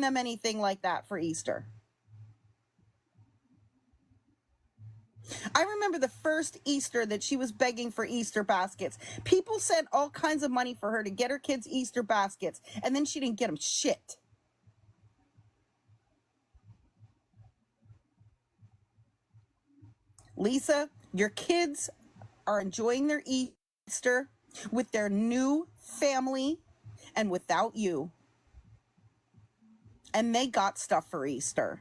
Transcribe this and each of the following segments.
them anything like that for Easter. I remember the first Easter that she was begging for Easter baskets. People sent all kinds of money for her to get her kids Easter baskets, and then she didn't get them shit. Lisa, your kids are enjoying their Easter with their new family and without you. And they got stuff for Easter.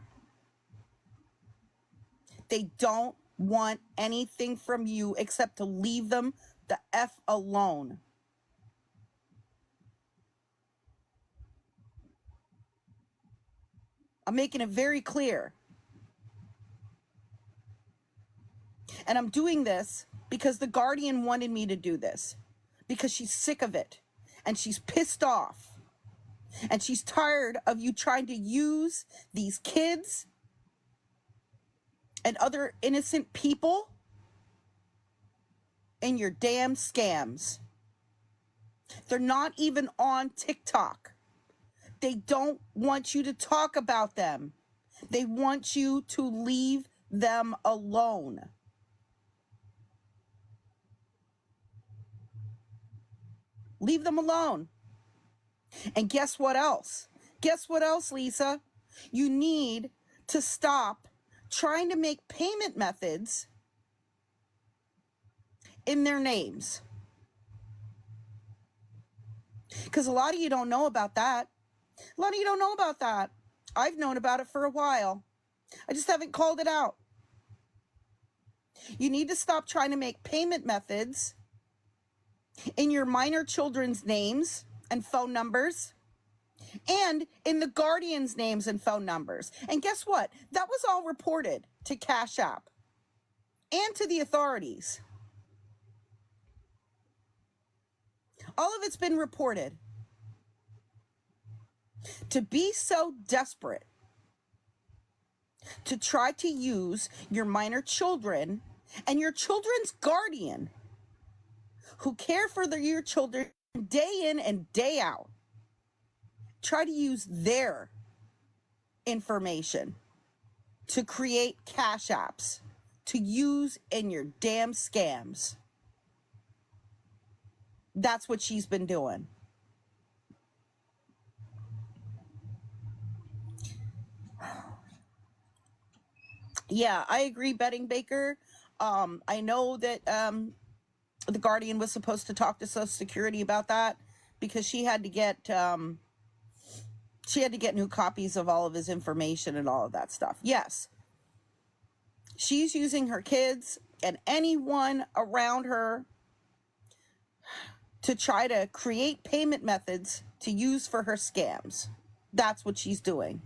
They don't want anything from you except to leave them the F alone. I'm making it very clear. And I'm doing this because the Guardian wanted me to do this. Because she's sick of it. And she's pissed off. And she's tired of you trying to use these kids and other innocent people in your damn scams. They're not even on TikTok. They don't want you to talk about them. They want you to leave them alone. Leave them alone. And guess what else? Guess what else, Lisa? You need to stop trying to make payment methods in their names. Because a lot of you don't know about that. A lot of you don't know about that. I've known about it for a while. I just haven't called it out. You need to stop trying to make payment methods in your minor children's names and phone numbers, and in the Guardian's names and phone numbers. And guess what? That was all reported to Cash App and to the authorities. All of it's been reported. To be so desperate to try to use your minor children and your children's guardian, who care for your children day in and day out, try to use their information to create cash apps to use in your damn scams. That's what she's been doing. Yeah, I agree, Betting Baker. I know that the Guardian was supposed to talk to Social Security about that because she had to get new copies of all of his information and all of that stuff. Yes, she's using her kids and anyone around her to try to create payment methods to use for her scams. That's what she's doing.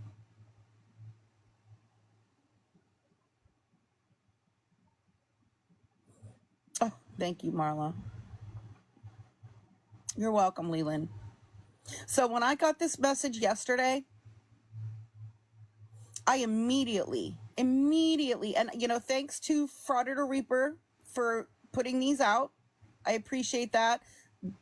Oh, thank you, Marla. You're welcome, Leland. So when I got this message yesterday, I immediately, and thanks to Frauditor Reaper for putting these out. I appreciate that.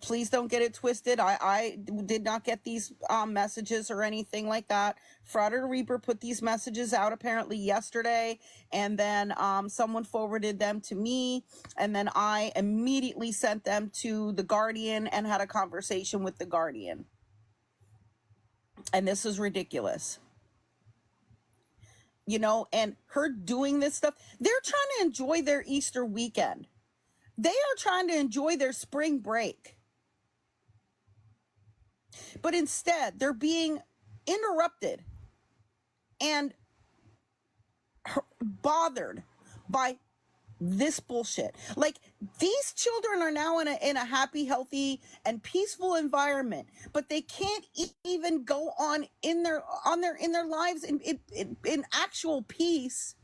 Please don't get it twisted. I did not get these messages or anything like that. Frauditor Reaper put these messages out apparently yesterday, and then someone forwarded them to me, and then I immediately sent them to the Guardian and had a conversation with the Guardian. And this is ridiculous. And her doing this stuff, they're trying to enjoy their Easter weekend. They are trying to enjoy their spring break. But instead, they're being interrupted and bothered by this bullshit. Like, these children are now in a happy, healthy, and peaceful environment, but they can't even go on in their lives in actual peace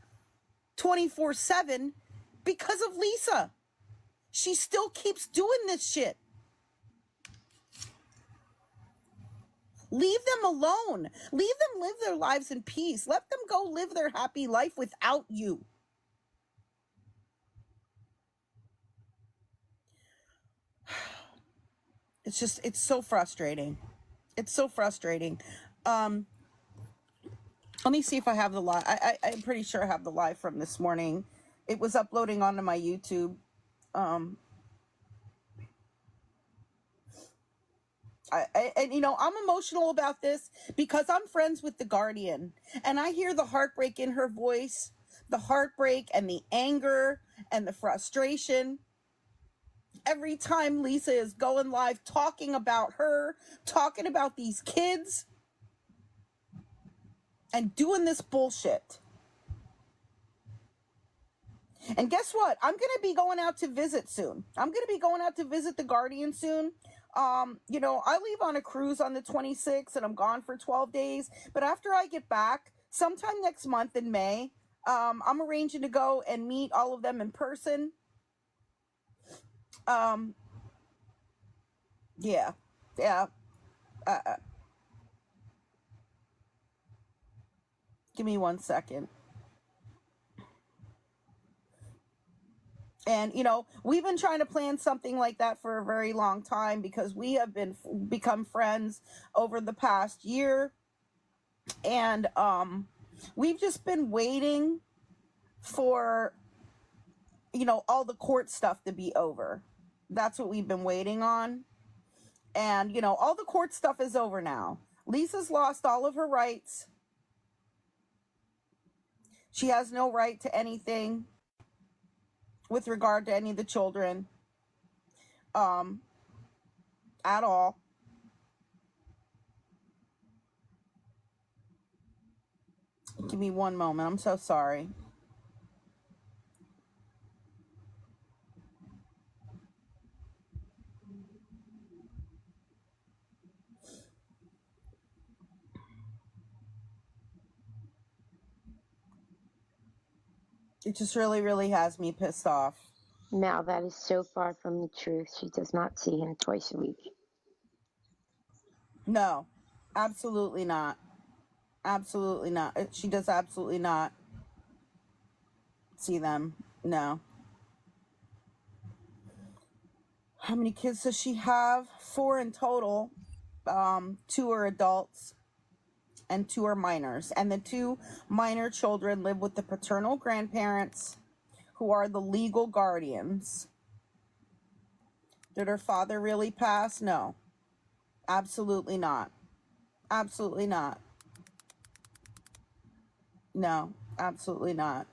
24/7 because of Lisa. She still keeps doing this shit. Leave them alone. Leave them live their lives in peace. Let them go live their happy life without you. It's so frustrating. It's so frustrating. Let me see if I have the live. I'm pretty sure I have the live from this morning. It was uploading onto my YouTube. And you know, I'm emotional about this because I'm friends with the Guardian, and I hear the heartbreak in her voice, the heartbreak and the anger and the frustration every time Lisa is going live talking about her, talking about these kids, and doing this bullshit. And guess what? I'm going to be going out to visit soon. I'm going to be going out to visit the Guardian soon. You know, I leave on a cruise on the 26th and I'm gone for 12 days. But after I get back, sometime next month in May, I'm arranging to go and meet all of them in person. Yeah. Give me 1 second. And, you know, we've been trying to plan something like that for a very long time because we have become friends over the past year. And we've just been waiting for, you know, all the court stuff to be over. That's what we've been waiting on. And, you know, all the court stuff is over now. Lisa's lost all of her rights. She has no right to anything with regard to any of the children at all. Give me 1 moment. I'm so sorry. It just really, really has me pissed off. Mal, that is so far from the truth. She does not see him twice a week. No, absolutely not. Absolutely not. She does absolutely not see them. No. How many kids does she have? 4 in total. 2 are adults and 2 are minors. And the 2 minor children live with the paternal grandparents who are the legal guardians. Did her father really pass? No. Absolutely not. Absolutely not. No, absolutely not.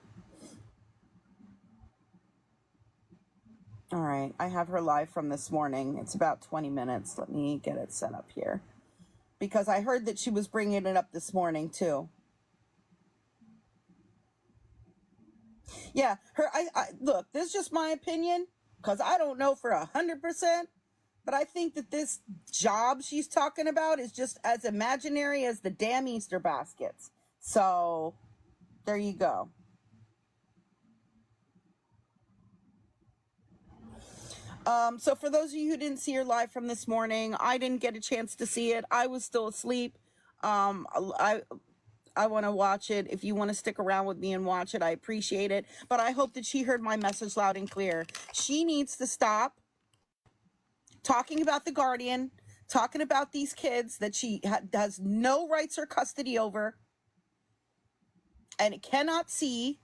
All right, I have her live from this morning. It's about 20 minutes. Let me get it set up here. Because I heard that she was bringing it up this morning, too. Yeah, look, this is just my opinion, because I don't know for 100%, but I think that this job she's talking about is just as imaginary as the damn Easter baskets. So, there you go. So for those of you who didn't see her live from this morning, I didn't get a chance to see it. I was still asleep. I want to watch it. If you want to stick around with me and watch it, I appreciate it. But I hope that she heard my message loud and clear. She needs to stop talking about the Guardian, talking about these kids that she has no rights or custody over and cannot see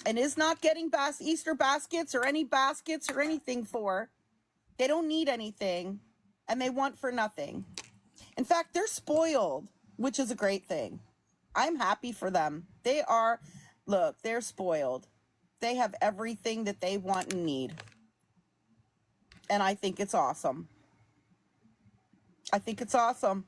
and is not getting Easter baskets or any baskets or anything for. They don't need anything, and they want for nothing. In fact, they're spoiled, which is a great thing. I'm happy for them. Look, they're spoiled. They have everything that they want and need. And I think it's awesome. I think it's awesome.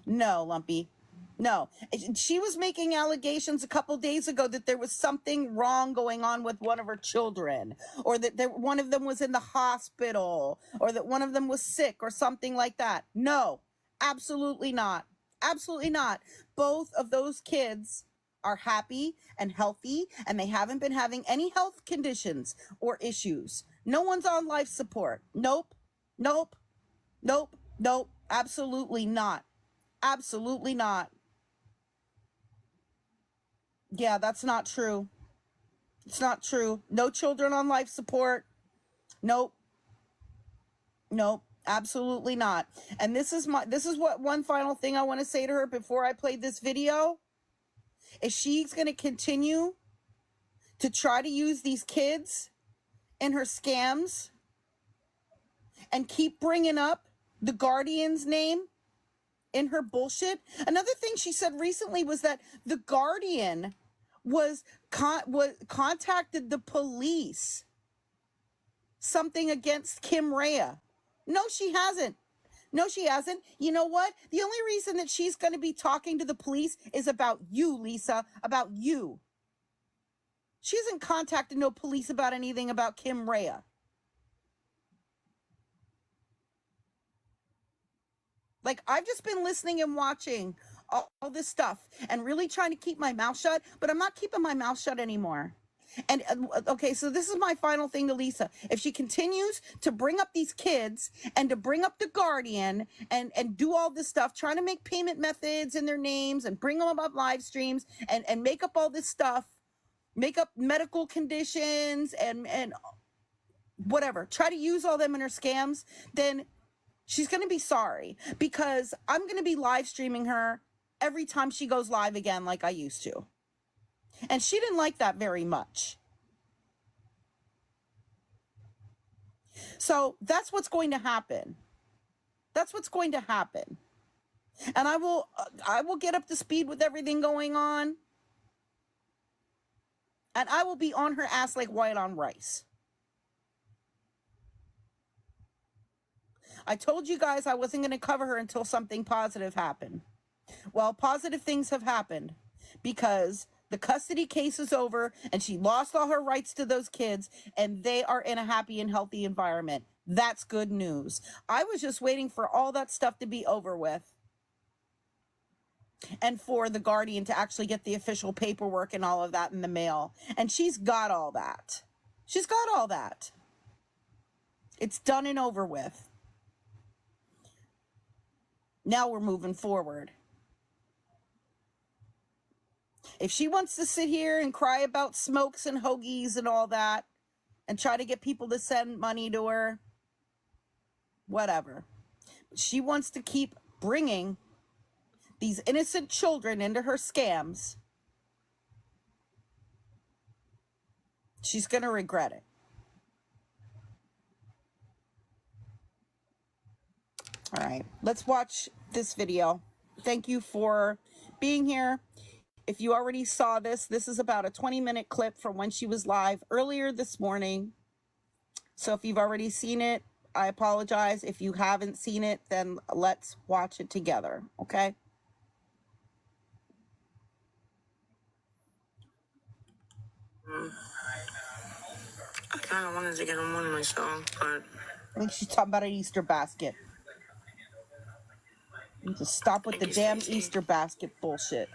No, Lumpy. No, she was making allegations a couple days ago that there was something wrong going on with one of her children, or that one of them was in the hospital, or that one of them was sick or something like that. No, absolutely not. Absolutely not. Both of those kids are happy and healthy, and they haven't been having any health conditions or issues. No one's on life support. Nope. Nope. Nope. Nope. Absolutely not. Absolutely not. Yeah, that's not true. It's not true. No children on life support. Nope. Nope. Absolutely not. And this is what one final thing I want to say to her before I play this video is she's going to continue to try to use these kids in her scams and keep bringing up the Guardian's name in her bullshit. Another thing she said recently was that the Guardian contacted the police something against Kim Rea. No, she hasn't. No, she hasn't. You know what? The only reason that she's going to be talking to the police is about you, Lisa, about you. She hasn't contacted no police about anything about Kim Rea. Like, I've just been listening and watching all this stuff and really trying to keep my mouth shut, but I'm not keeping my mouth shut anymore. And okay, so this is my final thing to Lisa. If she continues to bring up these kids and to bring up the Guardian and do all this stuff, trying to make payment methods in their names and bring them up live streams and make up all this stuff, make up medical conditions and whatever, try to use all them in her scams, then she's going to be sorry, because I'm going to be live streaming her every time she goes live again like I used to. And she didn't like that very much. So that's what's going to happen. That's what's going to happen. And I will get up to speed with everything going on. And I will be on her ass like white on rice. I told you guys I wasn't going to cover her until something positive happened. Well, positive things have happened, because the custody case is over and she lost all her rights to those kids and they are in a happy and healthy environment. That's good news. I was just waiting for all that stuff to be over with and for the Guardian to actually get the official paperwork and all of that in the mail. And she's got all that. She's got all that. It's done and over with. Now we're moving forward. If she wants to sit here and cry about smokes and hoagies and all that and try to get people to send money to her, whatever. She wants to keep bringing these innocent children into her scams. She's going to regret it. All right, let's watch this video. Thank you for being here. If you already saw this, this is about a 20-minute clip from when she was live earlier this morning. So if you've already seen it, I apologize. If you haven't seen it, then let's watch it together, okay? I kind of wanted to get on one myself, but I think she's talking about an Easter basket. You need to stop with the damn Easter basket bullshit.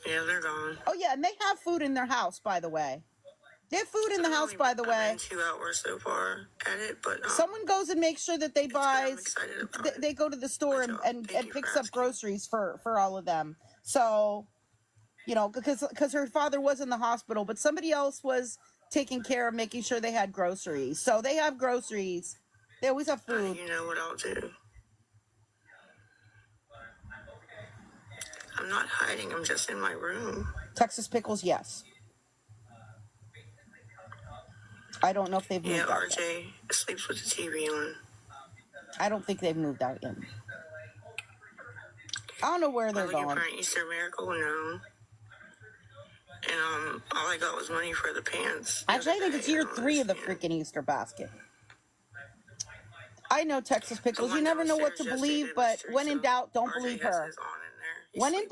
Yeah, they're gone. Oh, yeah, and they have food in their house, by the way. They have food in the house, by the way. I've been 2 hours so far at it, but someone goes and makes sure that they buy. They go to the store and picks up groceries for all of them. So, you know, because her father was in the hospital, but somebody else was taking care of making sure they had groceries. So they have groceries. They always have food. You know what I'll do? I'm not hiding. I'm just in my room. Texas Pickles, yes. I don't know if they've moved out RJ yet. Sleeps with the TV on. I don't think they've moved out yet. I don't know where they're going. Looking for an Easter miracle? No. And all I got was money for the pants. Actually, I think it's year 3 of the freaking Easter basket. I know Texas Pickles. You never know what to believe, but when in doubt, don't believe her. When in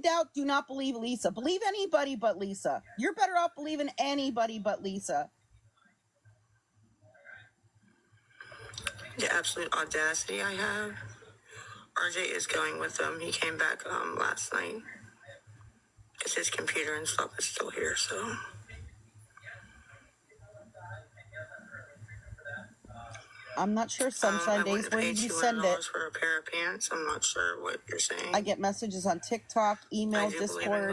doubt, do not believe Lisa. Believe anybody but Lisa. You're better off believing anybody but Lisa. The absolute audacity I have. RJ is going with them. He came back last night. Because his computer and stuff is still here, so. I'm not sure, Sunshine Days. Where did you send it? For a pair of pants. I'm not sure what you're saying. I get messages on TikTok, email, Discord.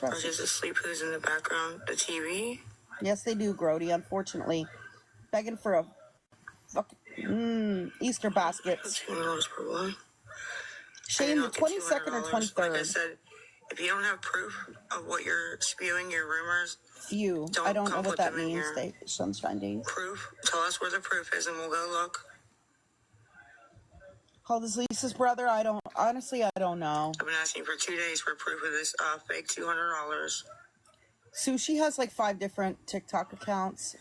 RJ's asleep. Who's in the background? The TV? Yes, they do, Grody, unfortunately. Begging for a fucking Easter baskets. $200 per one. Shane, the 22nd or 23rd. Like I said, if you don't have proof of what you're spewing, your rumors, I don't know what that means. Sunshine days. Proof. Tell us where the proof is, and we'll go look. How old is Lisa's brother? I don't know. I've been asking for 2 days for proof of this fake $200. Sue, she has like 5 different TikTok accounts.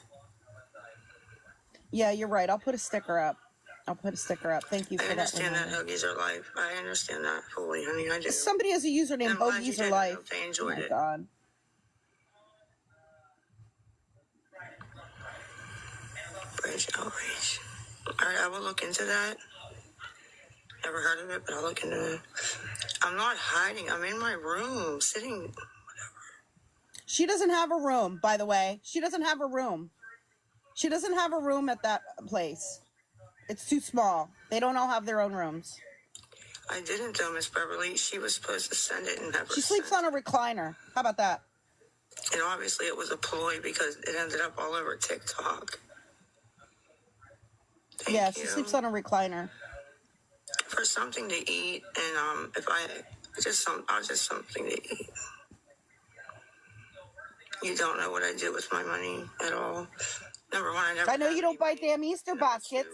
Yeah, you're right. I'll put a sticker up. Thank you for that. I understand that Hoagies are life. I understand that fully, honey. I do. Somebody has a username, Hoagies are life. They enjoyed it. Oh, my God. Bridge outreach. All right, I will look into that. Never heard of it, but I'll look into it. I'm not hiding. I'm in my room, sitting. She doesn't have a room, by the way. She doesn't have a room. She doesn't have a room at that place. It's too small. They don't all have their own rooms. I didn't, though, Miss Beverly. She was supposed to send it and never. She sleeps on a recliner. How about that? And obviously it was a ploy because it ended up all over TikTok. Thank you. She sleeps on a recliner. For something to eat, and just something to eat. You don't know what I do with my money at all. Number one, I know you don't buy damn Easter baskets.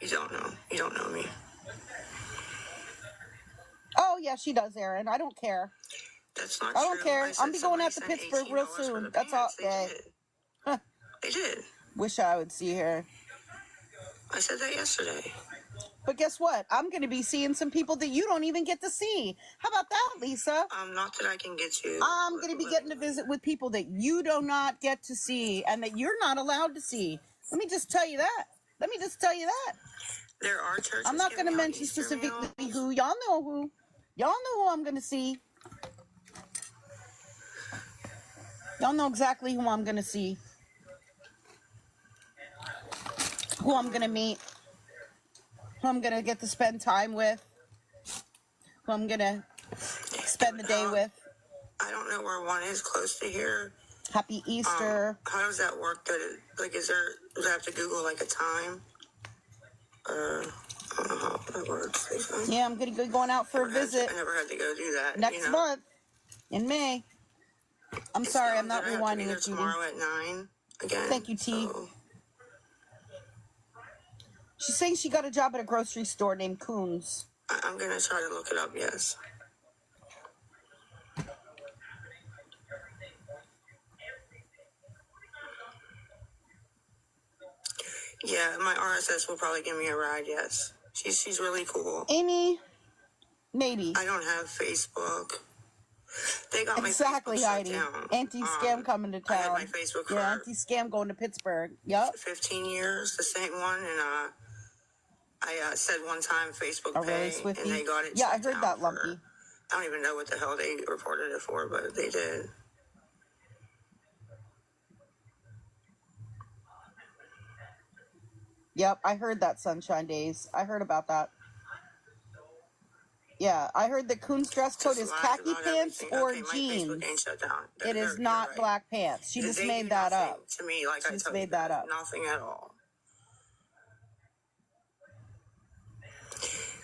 You don't know. You don't know me. Oh yeah, she does, Aaron. I don't care. That's not true. I don't care. I'm be going out to Pittsburgh real soon. That's all. They did. Wish I would see her. I said that yesterday. But guess what? I'm going to be seeing some people that you don't even get to see. How about that, Lisa? Not that I can get to. I'm going to be getting to visit with people that you do not get to see and that you're not allowed to see. Let me just tell you that. There are churches. I'm not going to mention specifically who. Y'all know who. Y'all know who I'm going to see. Y'all know exactly who I'm going to see. Who I'm going to meet. Who I'm going to get to spend time with. Who I'm going to spend the day with. I don't know where one is close to here. Happy Easter. How does that work? Does I have to Google like a time? I don't know how that works. Yeah, I'm going to be going out for a visit. I never had to go do that. Next month. In May. I'm sorry, I'm not rewinding it, Judy. Tomorrow at 9 again. Thank you, T. She's saying she got a job at a grocery store named Coons. I'm going to try to look it up, yes. Yeah, my RSS will probably give me a ride, yes. She's really cool. Amy, maybe. I don't have Facebook. They got exactly, my Facebook Heidi. shut down. Anti-scam coming to town. I had my Facebook for anti-scam going to Pittsburgh. Yep. 15 years, the same one, and I said one time Facebook Pay, and they got it. Yeah, I heard that, Lumpy. I don't even know what the hell they reported it for, but they did. Yep, I heard that, Sunshine Days. I heard about that. Yeah, I heard the Coons dress code is khaki pants or jeans. It is not black pants. She just made that up. To me, like she just made that up. Nothing at all.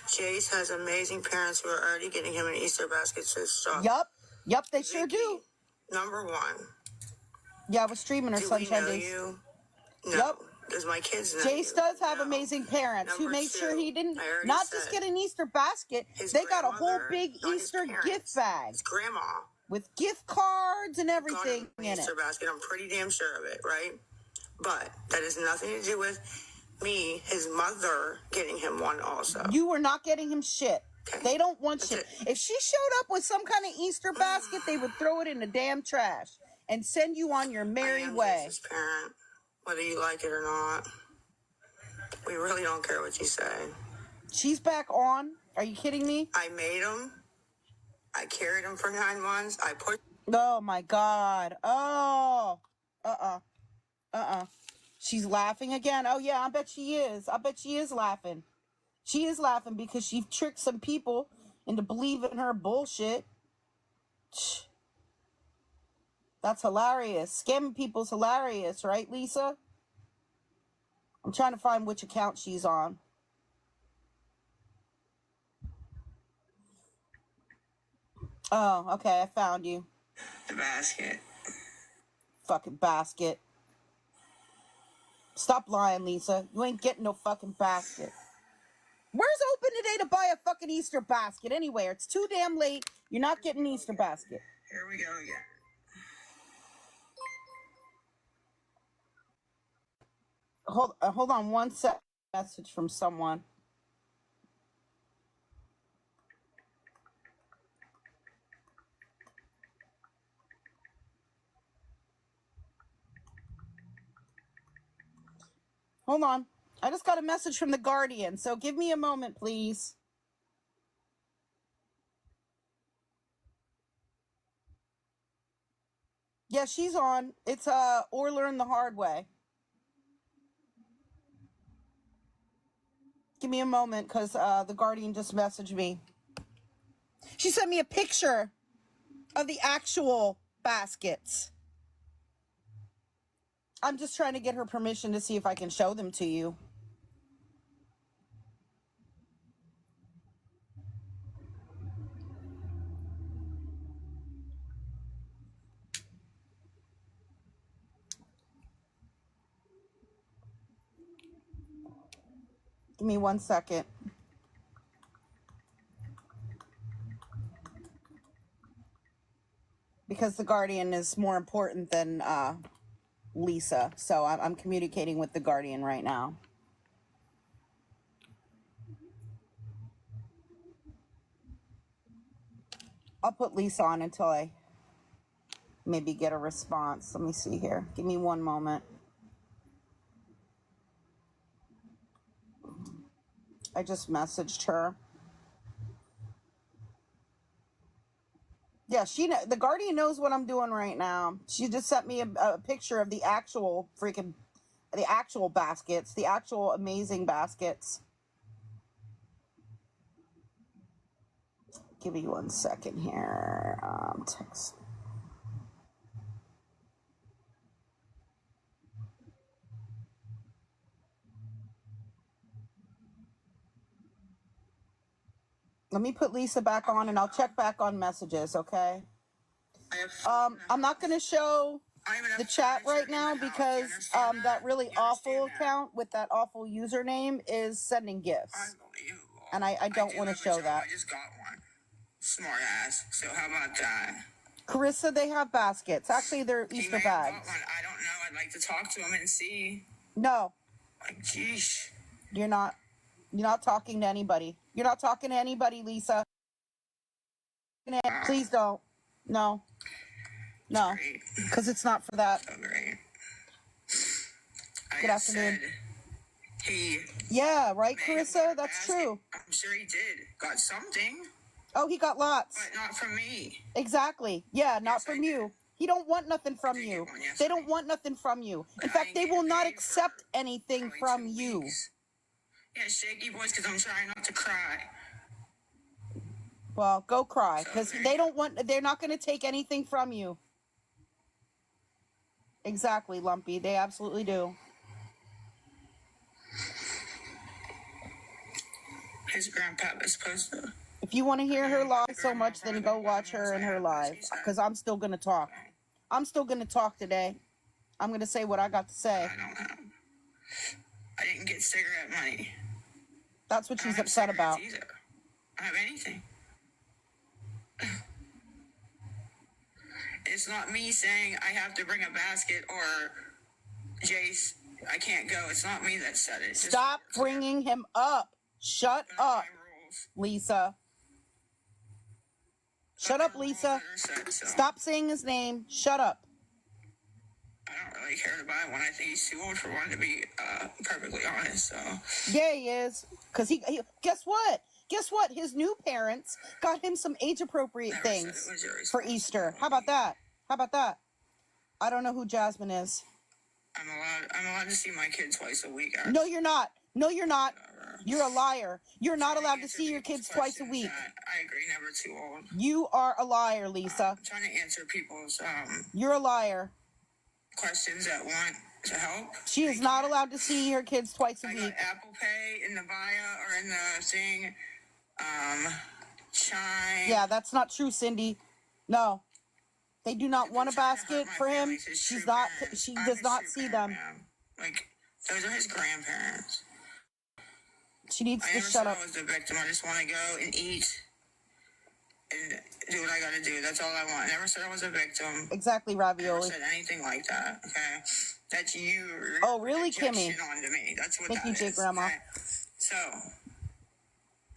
Jace has amazing parents who are already getting him an Easter basket to shop. Yep, they sure do. Number one. Yeah, I was streaming her Sunshine Days. You? No. Yep. Because my kids know Jace does have amazing parents who made sure he didn't not just get an Easter basket. They got a whole big Easter gift bag. His grandma. With gift cards and everything in it. Easter basket. I'm pretty damn sure of it, right? But that has nothing to do with me, his mother, getting him one also. You were not getting him shit. Okay. They don't want shit. If she showed up with some kind of Easter basket, they would throw it in the damn trash and send you on your merry way. His parent, whether you like it or not. We really don't care what you say. She's back on. Are you kidding me? I made him. I carried him for 9 months. I put. Oh my God. Oh. She's laughing again. Oh yeah, I bet she is. I bet she is laughing. She is laughing because she tricked some people into believing her bullshit. That's hilarious. Scamming people's hilarious, right, Lisa? I'm trying to find which account she's on. Oh, okay, I found you. The basket. Fucking basket. Stop lying, Lisa. You ain't getting no fucking basket. Where's open today to buy a fucking Easter basket anywhere? It's too damn late. You're not getting an Easter basket. Here we go again. Hold on one sec. Message from someone. Hold on. I just got a message from the Guardian, so give me a moment, please. Yeah, she's on. It's or learn the hard way. Give me a moment, because the Guardian just messaged me. She sent me a picture of the actual baskets. I'm just trying to get her permission to see if I can show them to you. Give me 1 second. Because the Guardian is more important than Lisa. So I'm communicating with the Guardian right now. I'll put Lisa on until I maybe get a response. Let me see here. Give me 1 moment. I just messaged her. Yeah, the Guardian knows what I'm doing right now. She just sent me a picture of the actual baskets, the actual amazing baskets. Give me 1 second here. Text. Let me put Lisa back on, and I'll check back on messages, okay? I'm not going to show the chat right now because that really awful account with that awful username is sending gifts. And I don't want to show that. I just got one. Smart ass. So how about that? Carissa, they have baskets. Actually, they're Easter bags. I don't know. I'd like to talk to him and see. No. Like, geesh. You're not talking to anybody. You're not talking to anybody, Lisa. Please don't. No. No. Because it's not for that. So great. Good afternoon. He. Yeah, right, Carissa? That's true. I'm sure he did. Got something. Oh, he got lots. But not from me. Exactly. Yeah, not from you. He don't want nothing from you. They don't want nothing from you. In fact, they will not accept anything from you. Yeah, shaky voice because I'm trying not to cry. Well, go cry because they're not going to take anything from you. Exactly, Lumpy. They absolutely do. His grandpa was supposed to. If you want to hear her live so much, then go watch her in her live because I'm still going to talk. I'm still going to talk today. I'm going to say what I got to say. I didn't get cigarette money. That's what she's upset about. I don't have anything. It's not me saying I have to bring a basket or Jace, I can't go. It's not me that said it. Stop bringing him up. Shut up, Lisa. Shut up, Lisa. Stop saying his name. Shut up. I don't really care to buy one. I think he's too old for one, to be perfectly honest. So. Yeah, he is. Because he guess what? Guess what? His new parents got him some age-appropriate things for Easter. How about that? How about that? I don't know who Jasmine is. I'm allowed to see my kid twice a week. No, you're not. No, you're not. You're a liar. You're not Trying allowed to answer see your people's kids twice a questions. week. I agree, never too old. You are a liar, Lisa. I'm trying to answer people's You're a liar. questions that want to help. She is not allowed to see her kids twice a I week. got Apple Pay in the bio or in the thing. Chime. Yeah, that's not true, Cindy. No. They do not want a Trying to hurt basket my for him. feelings, his She's true not. parents. She I'm does his not true see parent, them. ma'am. Like, those are his grandparents. She needs I to never shut said up. I was the victim. I just want to go and eat and do what I got to do. That's all I want. I never said I was a victim. Exactly, I never Ravioli. said anything like that. Okay, that's you. Oh, really, Kimmy? Projection onto me. That's what Thank that you, Jake is, Grandma. okay? So,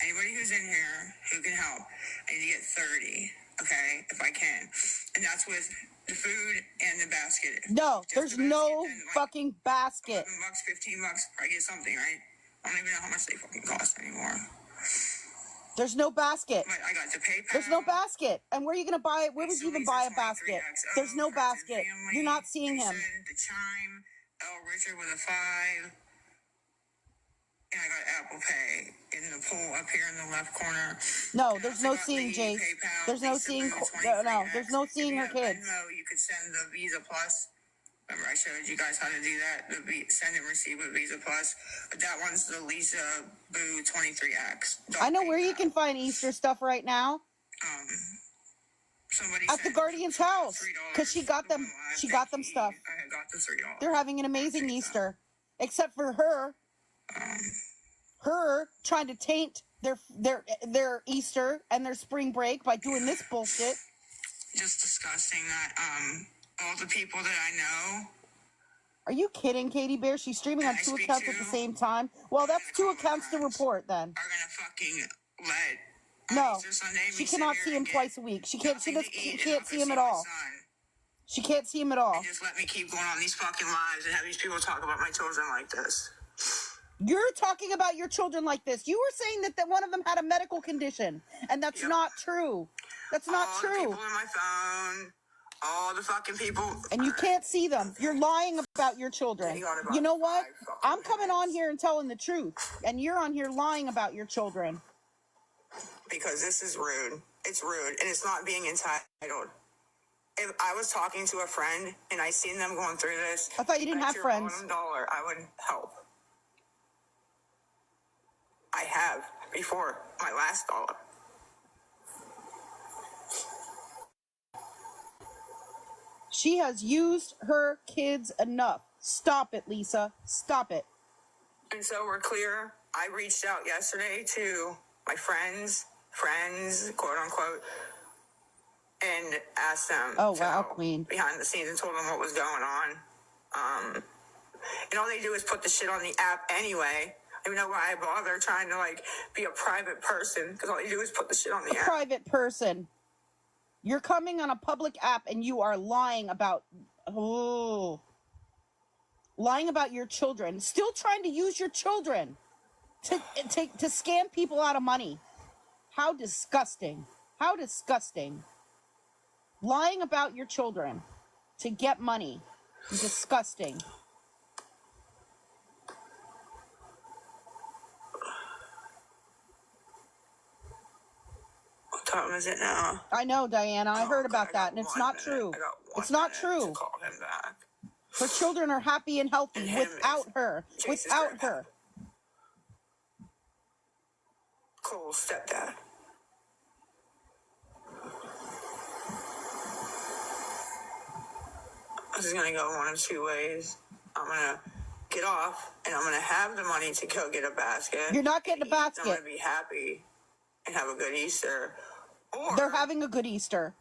anybody who's in here who can help, I need to get 30. Okay, if I can, and that's with the food and the basket. No, Just there's the basket, no then, like, fucking basket. $11, $15, probably get something, right? I don't even know how much they fucking cost anymore. There's no basket. But I got the PayPal. There's no basket. And where are you going to buy it? Where would you even buy a basket? There's no basket. You're not seeing him. The Chime, L. Richard with a 5. And I got Apple Pay in the pool up here in the left corner. No, And there's I no also got seeing Lee, Jace. PayPal, There's no Lisa seeing. Lou, No, 23X. there's no seeing her If you have kids. Venmo, you could send the Visa Plus. Remember, I showed you guys how to do that. Send and receive with Visa Plus. But that one's the Lisa Boo 23X. I know where you can find Easter stuff right now. Somebody At the sent Guardian's $3 house, because she got them. live. She Thank got them you. stuff. I got the $3. They're having an amazing Take that. Easter, except for her. Her trying to taint their Easter and their spring break by doing this bullshit. Just disgusting that all the people that I know. Are you kidding, Katie Bear? She's streaming on I two speak accounts at to- the same time. Well, that's gonna two call my accounts to friends. report then. Are gonna fucking let No, Easter Sunday she me sit cannot here see him and get twice a week. She can't. She nothing does. to She eat and can't not see to him at my all. son. She can't see him at all. And just let me keep going on these fucking lives and have these people talk about my children like this. You're talking about your children like this. You were saying that one of them had a medical condition, and that's Yep. not true. That's not all true. the people in my phone, all the fucking people. And you All right. can't see them. You're lying about your children. Hang on about You know what? 5 fucking I'm coming on minutes. here and telling the truth, and you're on here lying about your children. Because this is rude. It's rude, and it's not being entitled. If I was talking to a friend and I seen them going through this, I thought you didn't bet have your friends. bottom dollar, I would help. I have before my last dollar. She has used her kids enough. Stop it, Lisa. Stop it. And so we're clear. I reached out yesterday to my friends, quote unquote, and asked them. Oh, to wow, help queen. behind the scenes and told them what was going on. And all they do is put the shit on the app anyway. I don't know why I bother trying to like be a private person because all they do is put the shit on the app. Private person. You're coming on a public app and you are lying about lying about your children. Still trying to use your children to scam people out of money. How disgusting. How disgusting. Lying about your children to get money. Disgusting. What time is it now? I know, Diana. I heard Oh, about I that, got and it's 1 not minute. true. I got 1 It's not minute true. to call him back. Her children are happy and healthy And him without is her. Chase's Without grandpa. her. Cool stepdad. This is gonna go one of two ways. I'm gonna get off and I'm gonna have the money to go get a basket. You're not getting a and eat. I'm basket. gonna be happy and have a good Easter. Or They're having a good Easter.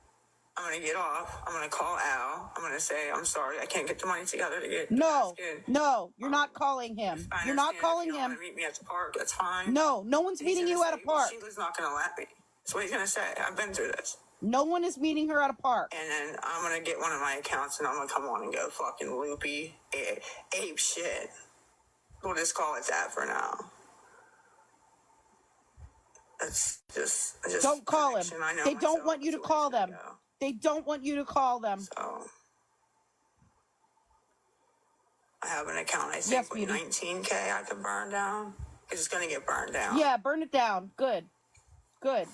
I'm gonna get off. I'm gonna call Al. I'm gonna say I'm sorry. I can't get the money together to get the No, basket. no, you're not calling him. I You're not understand calling if you don't him. wanna meet me at the park. That's fine. No, no one's And he's meeting gonna you at a say, well, park. Sheila's not gonna let me. That's what he's gonna say. I've been through this. No one is meeting her at a park. And then I'm gonna get one of my accounts and I'm gonna come on and go fucking loopy, ape shit. We'll just call it that for now. It's just Don't call him. prediction. I know They don't myself. want you to That's the way call it's gonna them. go. They don't want you to call them. So I have an account. I think Yes, with beauty. 19K I could burn down. It's gonna get burned down. Yeah, burn it down. Good. Good.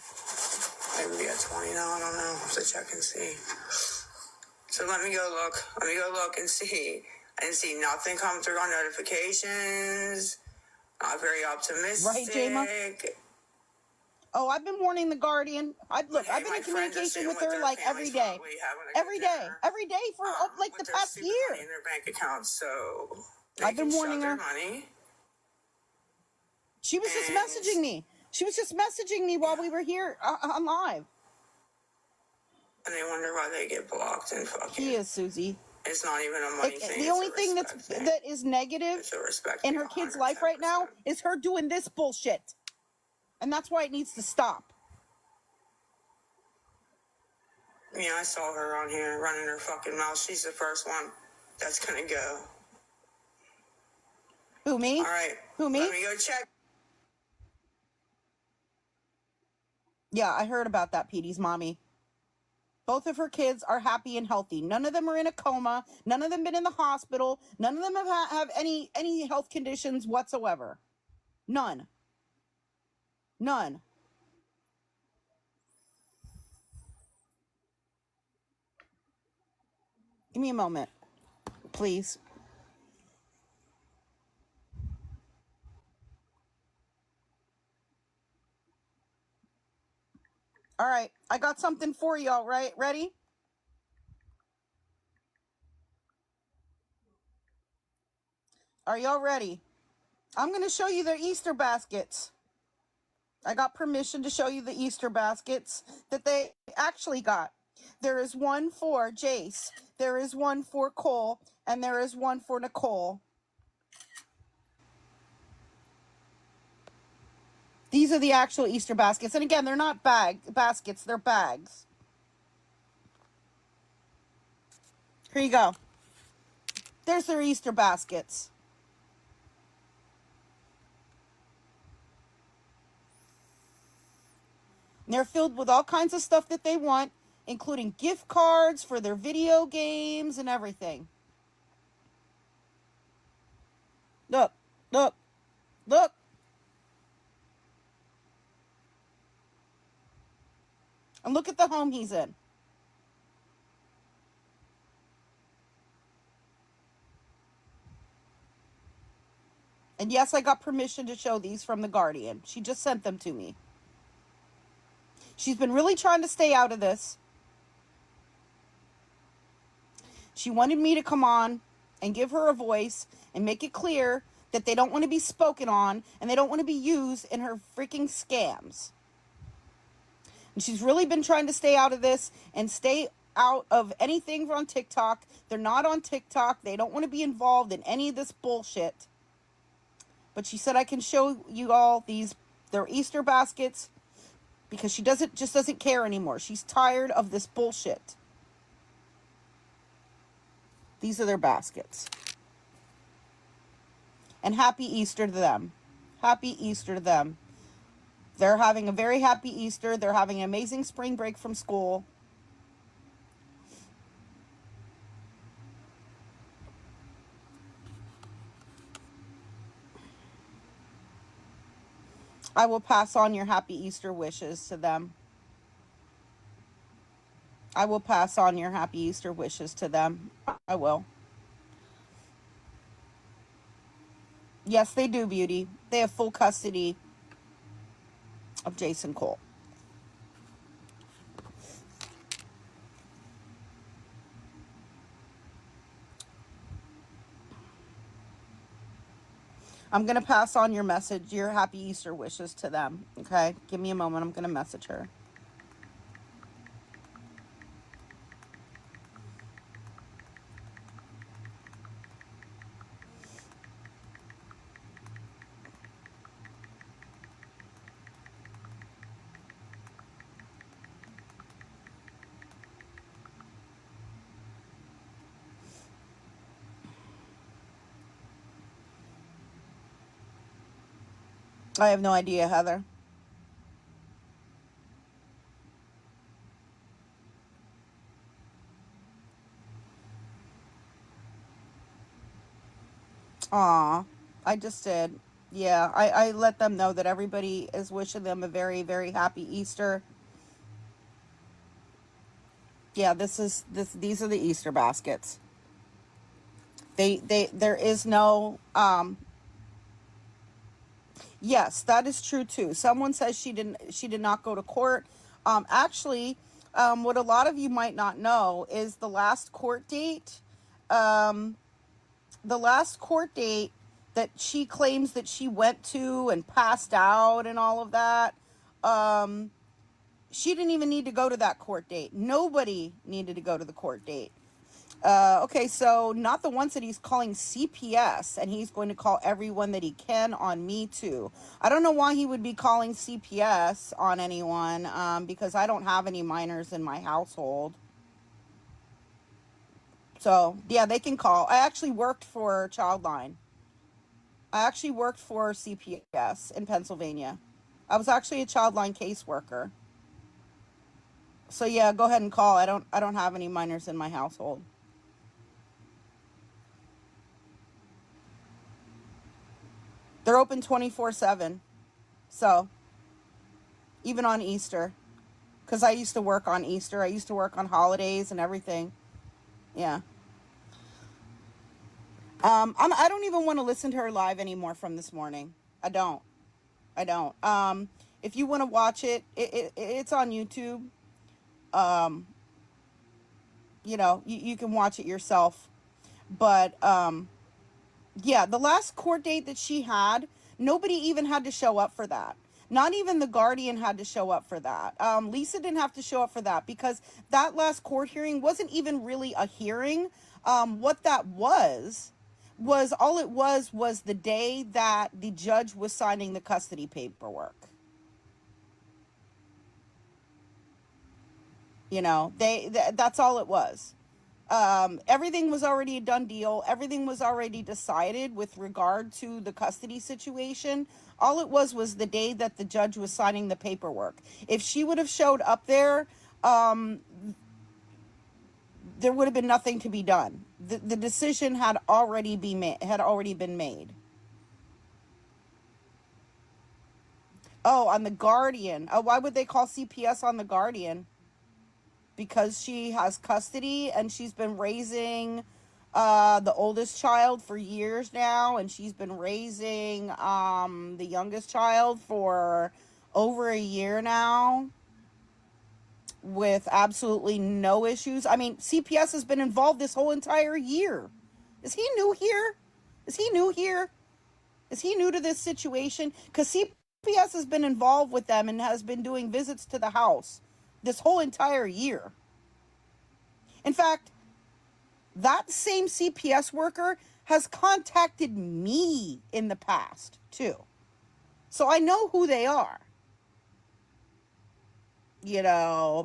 Maybe we got 20 now. I don't know. I have to check and see. So let me go look. Let me go look and see. I didn't see nothing come through on notifications. Not very optimistic. Right, Jama? Oh, I've been warning the Guardian. I've been in communication with her like every day. Every day for like the past year. Money in their bank accounts, so I've been warning her. Money. She was just messaging me. She was just messaging me while we were here on live. And they wonder why they get blocked and fucking. He is, Susie. It's not even a money thing. The only thing that is negative in her kid's life right now is her doing this bullshit. And that's why it needs to stop. Yeah, I saw her on here running her fucking mouth. She's the first one that's gonna go. Who, me? All right. Who, me? Let me go check. Yeah, I heard about that, Petey's mommy. Both of her kids are happy and healthy. None of them are in a coma. None of them been in the hospital. None of them have any health conditions whatsoever. None. None. Give me a moment, please. All right, I got something for y'all, right? Ready? Are y'all ready? I'm going to show you their Easter baskets. I got permission to show you the Easter baskets that they actually got. There is one for Jace, there is one for Cole, and there is one for Nicole. These are the actual Easter baskets. And again, they're not baskets, they're bags. Here you go. There's their Easter baskets. And they're filled with all kinds of stuff that they want, including gift cards for their video games and everything. Look, look, look. And look at the home he's in. And yes, I got permission to show these from the Guardian. She just sent them to me. She's been really trying to stay out of this. She wanted me to come on and give her a voice and make it clear that they don't want to be spoken on and they don't want to be used in her freaking scams. And she's really been trying to stay out of this and stay out of anything on TikTok. They're not on TikTok. They don't want to be involved in any of this bullshit. But she said I can show you all their Easter baskets because she doesn't care anymore. She's tired of this bullshit. These are their baskets. And happy Easter to them. Happy Easter to them. They're having a very happy Easter. They're having an amazing spring break from school. I will pass on your happy Easter wishes to them. I will pass on your happy Easter wishes to them. I will. Yes, they do, Beauty. They have full custody of Jason Cole. I'm going to pass on your message, your happy Easter wishes to them. Okay? Give me a moment. I'm going to message her. I have no idea, Heather. Aw, I just did. Yeah, I let them know that everybody is wishing them a very, very happy Easter. Yeah, these are the Easter baskets. There is no, yes, that is true too. Someone says she did not go to court. Actually, what a lot of you might not know is the last court date that she claims that she went to and passed out and all of that. She didn't even need to go to that court date. Nobody needed to go to the court date. Okay, so not the ones that he's calling CPS, and he's going to call everyone that he can on Me Too. I don't know why he would be calling CPS on anyone, because I don't have any minors in my household. So, yeah, they can call. I actually worked for Childline. I actually worked for CPS in Pennsylvania. I was actually a Childline caseworker. So yeah, go ahead and call. I don't have any minors in my household. They're open 24/7. So, even on Easter, cuz I used to work on Easter. I used to work on holidays and everything. Yeah. I don't even want to listen to her live anymore from this morning. I don't. I don't. If you want to watch it's on YouTube. Um, you can watch it yourself. But yeah, the last court date that she had, nobody even had to show up for that. Not even the guardian had to show up for that. Lisa didn't have to show up for that because that last court hearing wasn't even really a hearing. What that was all it was the day that the judge was signing the custody paperwork. That's all it was. Everything was already a done deal. Everything was already decided with regard to the custody situation. All it was the day that the judge was signing the paperwork. If she would have showed up there, there would have been nothing to be done. The decision had already been made. Oh, on the guardian. Oh, why would they call CPS on the guardian? Because she has custody and she's been raising the oldest child for years now, and she's been raising the youngest child for over a year now with absolutely no issues. I mean, CPS has been involved this whole entire year. Is he new here? Is he new here? Is he new to this situation? Because CPS has been involved with them and has been doing visits to the house this whole entire year. In fact, that same CPS worker has contacted me in the past, too. So I know who they are.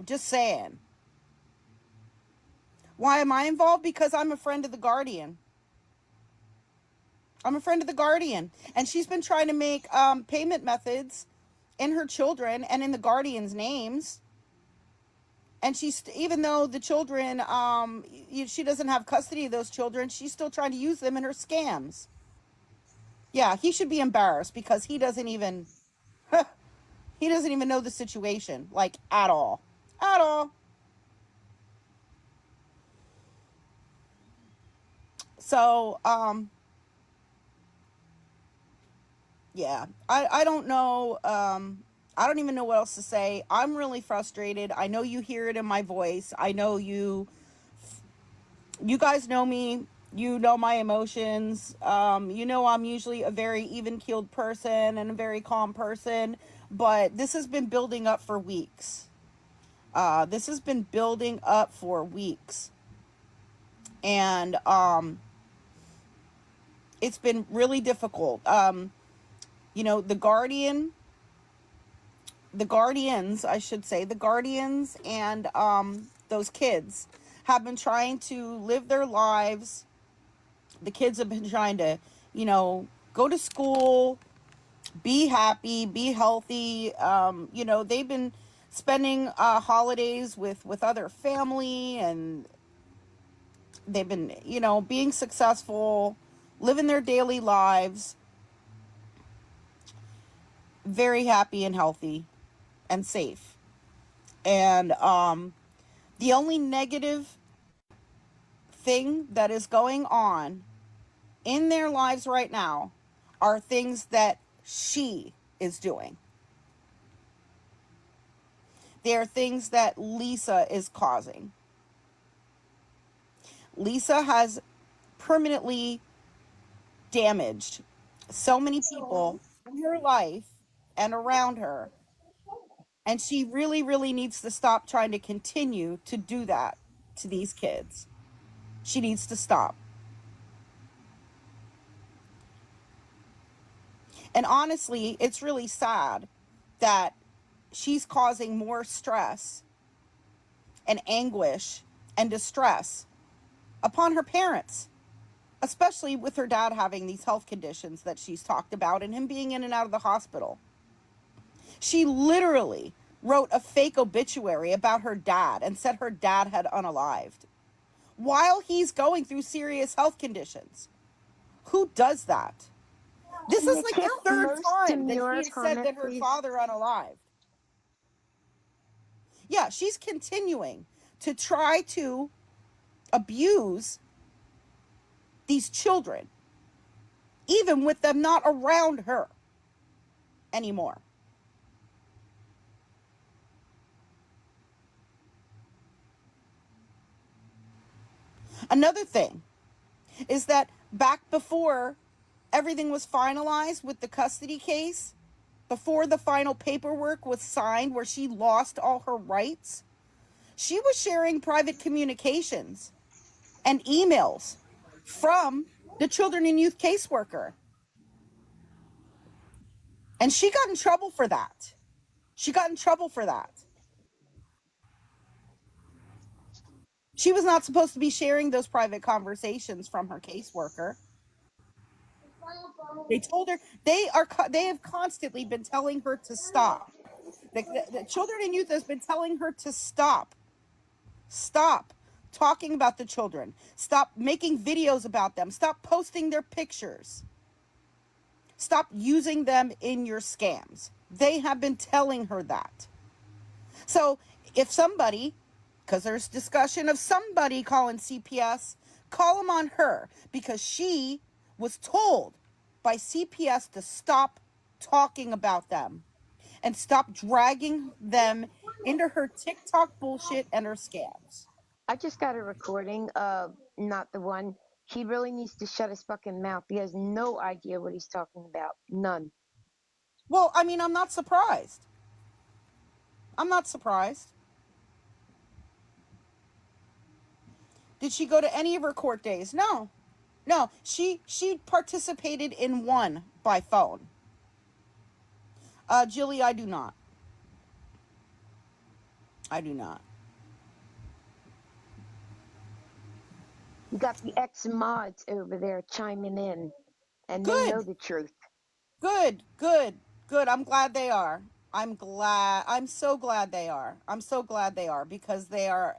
Just saying. Why am I involved? Because I'm a friend of the guardian. I'm a friend of the guardian. And she's been trying to make payment methods in her children and in the guardian's names. And even though the children, she doesn't have custody of those children, she's still trying to use them in her scams. Yeah, he should be embarrassed because he doesn't even know the situation, like, at all. At all. So, yeah, I don't know. I don't even know what else to say. I'm really frustrated. I know you hear it in my voice. I know you guys know me. You know my emotions. I'm usually a very even-keeled person and a very calm person, but this has been building up for weeks. This has been building up for weeks. And it's been really difficult. The guardians, I should say, the guardians and those kids have been trying to live their lives. The kids have been trying to, go to school, be happy, be healthy. They've been spending holidays with other family, and they've been, being successful, living their daily lives. very happy and healthy and safe. And the only negative thing that is going on in their lives right now are things that she is doing. They are things that Lisa is causing. Lisa has permanently damaged so many people in her life and around her. And she really, really needs to stop trying to continue to do that to these kids. She needs to stop. And honestly, it's really sad that she's causing more stress and anguish and distress upon her parents, especially with her dad having these health conditions that she's talked about and him being in and out of the hospital. She literally wrote a fake obituary about her dad and said her dad had unalived while he's going through serious health conditions. Who does that? This Can is you like the take the third most time that demure she has said comment, that her please? father unalived. Yeah, she's continuing to try to abuse these children, even with them not around her anymore. Another thing is that back before everything was finalized with the custody case, before the final paperwork was signed where she lost all her rights, she was sharing private communications and emails from the children and youth caseworker. And she got in trouble for that. She got in trouble for that. She was not supposed to be sharing those private conversations from her caseworker. They told her they have constantly been telling her to stop. The children and youth has been telling her to stop talking about the children, stop making videos about them, stop posting their pictures, stop using them in your scams. They have been telling her that. So if somebody, because there's discussion of somebody calling CPS, call them on her, because she was told by CPS to stop talking about them and stop dragging them into her TikTok bullshit and her scams. I just got a recording not the one. He really needs to shut his fucking mouth. He has no idea what he's talking about. None. Well, I mean, I'm not surprised. I'm not surprised. Did she go to any of her court days? No. No, she participated in one by phone. Jilly, I do not. I do not. You got the ex mods over there chiming in, and they know Good, the truth. good, good, good. I'm glad they are. I'm glad. I'm so glad they are. I'm so glad they are, because they're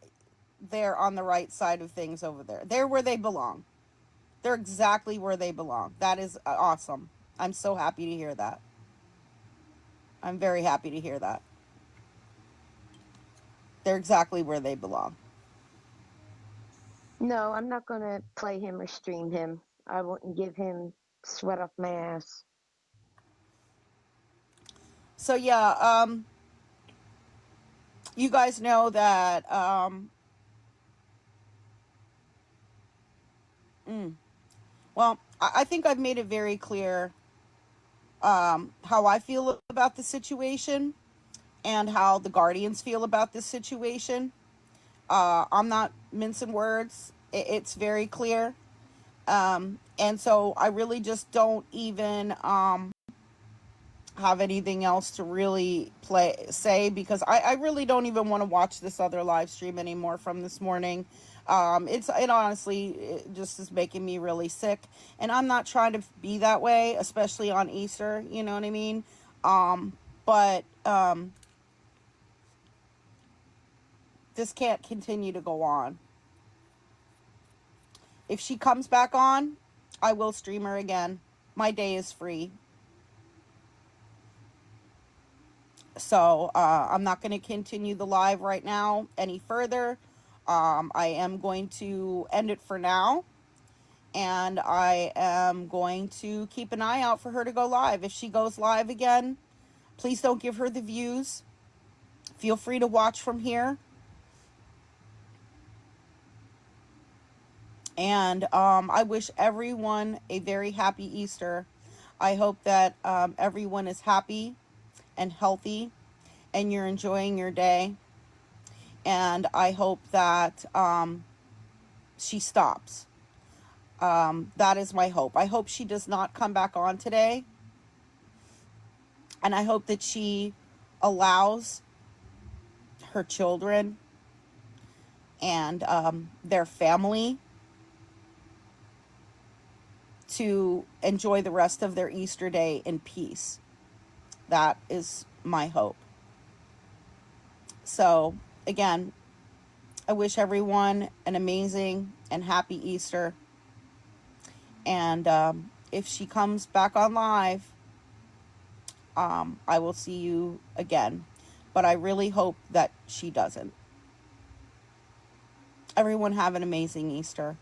on the right side of things over there. They're where they belong. They're exactly where they belong. That is awesome. I'm so happy to hear that. I'm very happy to hear that. They're exactly where they belong. No, I'm not going to play him or stream him. I wouldn't give him sweat off my ass. So yeah, you guys know that well, I think I've made it very clear how I feel about the situation and how the Guardians feel about this situation. I'm not mincing words. It's very clear. And so I really just don't even have anything else to really say, because I really don't even want to watch this other live stream anymore from this morning. It honestly, it just is making me really sick, and I'm not trying to be that way, especially on Easter, you know what I mean? But this can't continue to go on. If she comes back on, I will stream her again. My day is free. So I'm not going to continue the live right now any further. I am going to end it for now. And I am going to keep an eye out for her to go live. If she goes live again, please don't give her the views. Feel free to watch from here. And I wish everyone a very happy Easter. I hope that everyone is happy and healthy and you're enjoying your day. And I hope that she stops. That is my hope. I hope she does not come back on today. And I hope that she allows her children and their family to enjoy the rest of their Easter day in peace. That is my hope. So, again, I wish everyone an amazing and happy Easter. And if she comes back on live, I will see you again. But I really hope that she doesn't. Everyone have an amazing Easter.